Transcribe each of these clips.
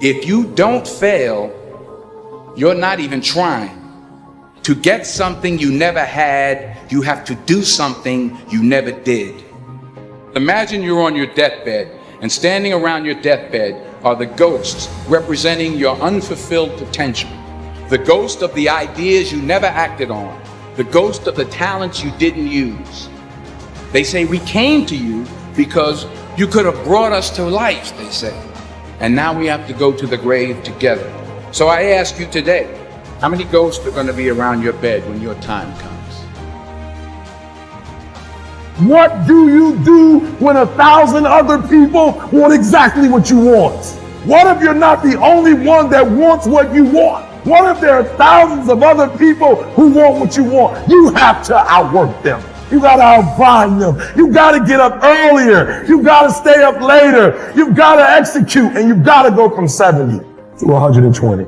If you don't fail, you're not even trying. To get something you never had, you have to do something you never did. Imagine you're on your deathbed, and standing around your deathbed are the ghosts representing your unfulfilled potential. The ghost of the ideas you never acted on. The ghost of the talents you didn't use. They say, we came to you because you could have brought us to life, they say. And now we have to go to the grave together. So I ask you today, how many ghosts are going to be around your bed when your time comes? What do you do when 1,000 other people want exactly what you want? What if you're not the only one that wants what you want? What if there are thousands of other people who want what you want? You have to outwork them. You got to outbind them. You got to get up earlier. You got to stay up later. You've got to execute, and you've got to go from 70 to 120.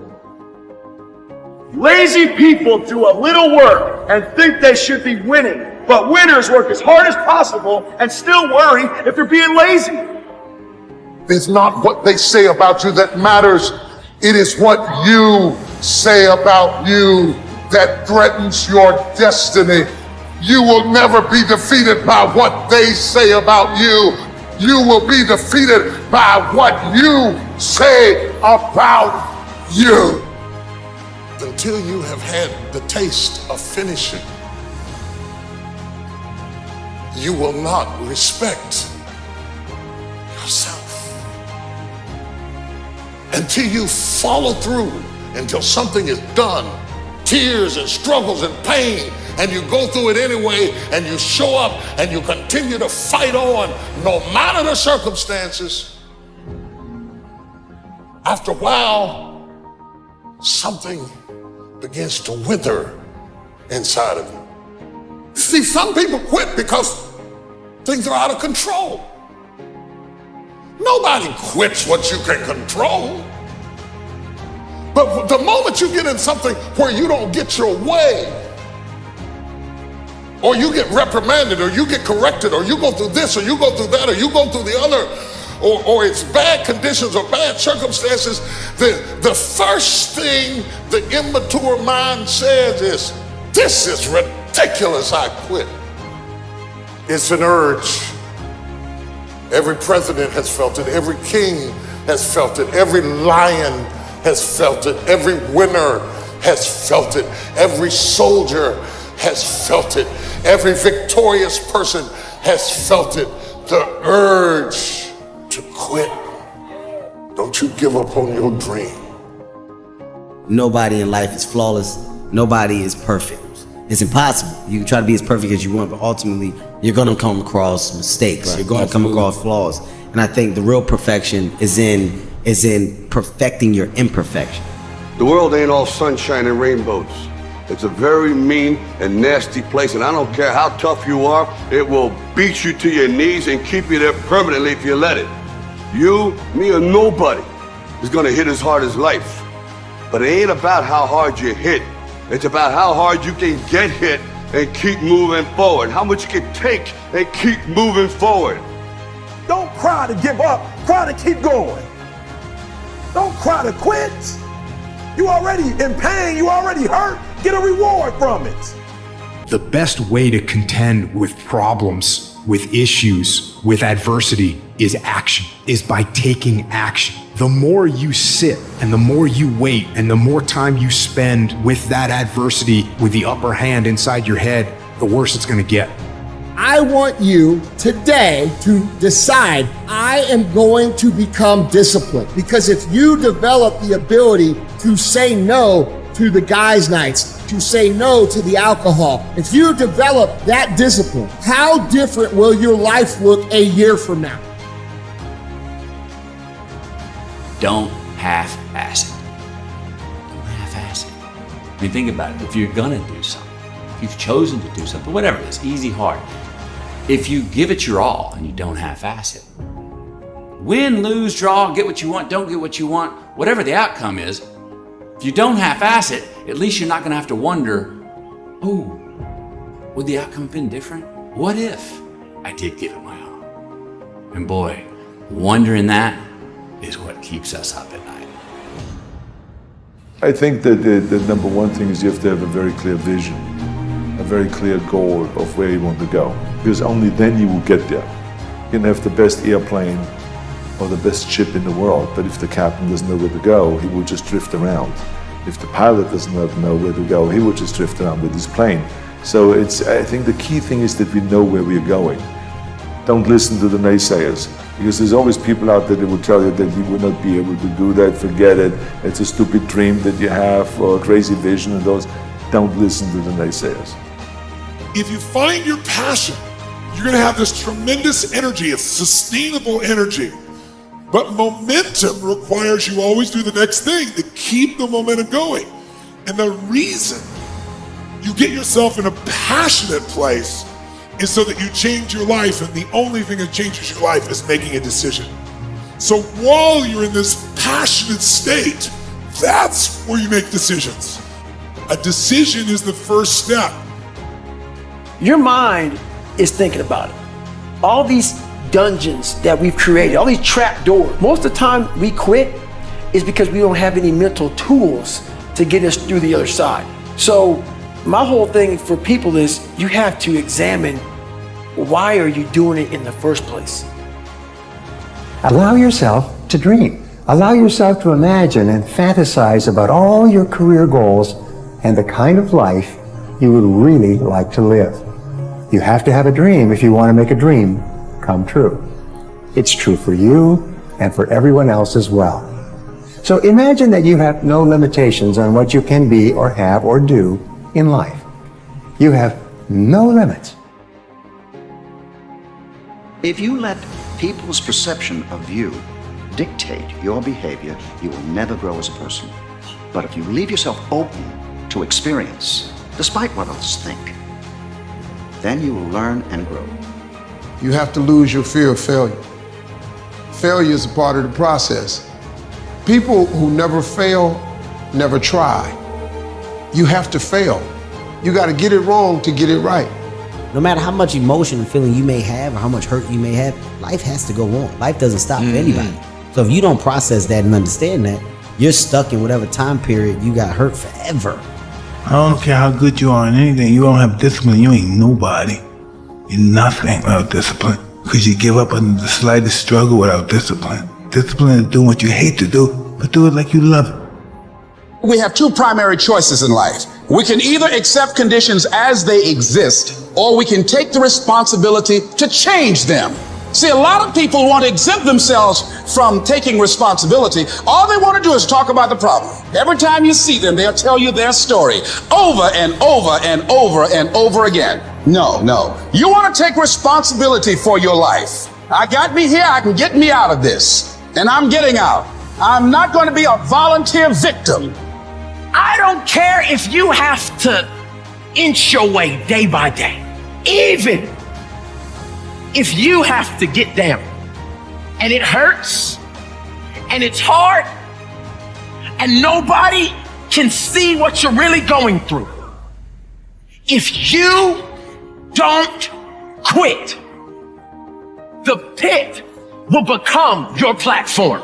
Lazy people do a little work and think they should be winning, but winners work as hard as possible and still worry if they're being lazy. It's not what they say about you that matters. It is what you say about you that threatens your destiny. You will never be defeated by what they say about you. You will be defeated by what you say about you. Until you have had the taste of finishing, you will not respect yourself. Until you follow through, until something is done, tears and struggles and pain, and you go through it anyway, and you show up and you continue to fight on no matter the circumstances. After a while, something begins to wither inside of you. See, some people quit because things are out of control. Nobody quits what you can control. But the moment you get in something where you don't get your way, or you get reprimanded, or you get corrected, or you go through this, or you go through that, or you go through the other, or it's bad conditions or bad circumstances, the first thing the immature mind says is, this is ridiculous, I quit. It's an urge. Every president has felt it. Every king has felt it. Every lion has felt it. Every winner has felt it. Every soldier has felt it. Every victorious person has felt it. The urge to quit. Don't you give up on your dream. Nobody in life is flawless. Nobody is perfect. It's impossible. You can try to be as perfect as you want, but ultimately you're gonna come across mistakes. Right. You're gonna come across flaws. And I think the real perfection is in perfecting your imperfection. The world ain't all sunshine and rainbows. It's a very mean and nasty place, and I don't care how tough you are, it will beat you to your knees and keep you there permanently if you let it. You, me, or nobody is gonna hit as hard as life. But it ain't about how hard you hit. It's about how hard you can get hit and keep moving forward. How much you can take and keep moving forward. Don't cry to give up, cry to keep going. Don't cry to quit. You already in pain, you already hurt. Get a reward from it. The best way to contend with problems, with issues, with adversity is action, is by taking action. The more you sit and the more you wait and the more time you spend with that adversity, with the upper hand inside your head, the worse it's gonna get. I want you today to decide, I am going to become disciplined. Because if you develop the ability to say no to the guys' nights, to say no to the alcohol, if you develop that discipline, how different will your life look a year from now? Don't half-ass it. Don't half-ass it. I mean, think about it. If you're gonna do something, if you've chosen to do something, whatever it is, easy, hard, if you give it your all and you don't half-ass it, win, lose, draw, get what you want, don't get what you want, whatever the outcome is, if you don't half-ass it, at least you're not gonna have to wonder, oh, would the outcome have been different? What if I did give it my all? And boy, wondering that is what keeps us up at night. I think that the number one thing is you have to have a very clear vision, a very clear goal of where you want to go, because only then you will get there. You can have the best airplane or the best ship in the world, but if the captain doesn't know where to go, he will just drift around. If the pilot doesn't know where to go, he will just drift around with his plane. So I think the key thing is that we know where we're going. Don't listen to the naysayers, because there's always people out there that will tell you that you will not be able to do that, forget it, it's a stupid dream that you have, or a crazy vision, and those. Don't listen to the naysayers. If you find your passion, you're going to have this tremendous energy. It's sustainable energy. But momentum requires you always do the next thing to keep the momentum going. And the reason you get yourself in a passionate place is so that you change your life, and the only thing that changes your life is making a decision. So while you're in this passionate state, that's where you make decisions. A decision is the first step. Your mind is thinking about it. All these dungeons that we've created, all these trap doors, most of the time we quit is because we don't have any mental tools to get us through the other side. So my whole thing for people is you have to examine, why are you doing it in the first place? Allow yourself to dream. Allow yourself to imagine and fantasize about all your career goals and the kind of life you would really like to live. You have to have a dream if you want to make a dream come true. It's true for you and for everyone else as well. So imagine that you have no limitations on what you can be or have or do in life. You have no limits. If you let people's perception of you dictate your behavior, you will never grow as a person. But if you leave yourself open to experience, despite what others think, then you will learn and grow. You have to lose your fear of failure. Failure is a part of the process. People who never fail, never try. You have to fail. You got to get it wrong to get it right. No matter how much emotion and feeling you may have or how much hurt you may have, life has to go on. Life doesn't stop for anybody. So if you don't process that and understand that, you're stuck in whatever time period you got hurt forever. I don't care how good you are in anything, you don't have discipline, you ain't nobody. You're nothing without discipline. Because you give up on the slightest struggle without discipline. Discipline is doing what you hate to do, but do it like you love it. We have two primary choices in life. We can either accept conditions as they exist, or we can take the responsibility to change them. See, a lot of people want to exempt themselves from taking responsibility. All they want to do is talk about the problem. Every time you see them, they'll tell you their story over and over and over and over again. No. You want to take responsibility for your life. I got me here, I can get me out of this. And I'm getting out. I'm not going to be a volunteer victim. I don't care if you have to inch your way day by day. Even if you have to get down and it hurts and it's hard and nobody can see what you're really going through. If you don't quit, the pit will become your platform.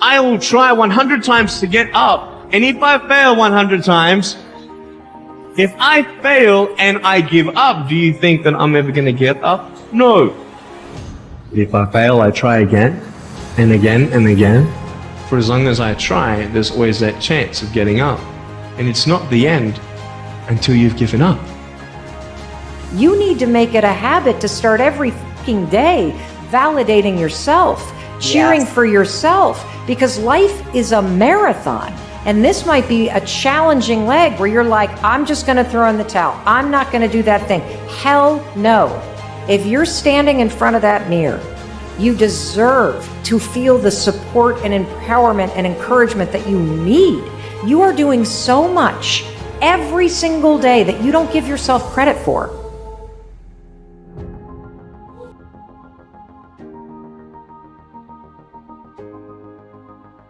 I will try 100 times to get up. And if I fail 100 times, if I fail and I give up, do you think that I'm ever going to get up? No. If I fail, I try again and again and again. For as long as I try, there's always that chance of getting up. And it's not the end until you've given up. You need to make it a habit to start every fucking day validating yourself, cheering for yourself, because life is a marathon. And this might be a challenging leg where you're like, I'm just going to throw in the towel. I'm not going to do that thing. Hell no. If you're standing in front of that mirror, you deserve to feel the support and empowerment and encouragement that you need. You are doing so much every single day that you don't give yourself credit for.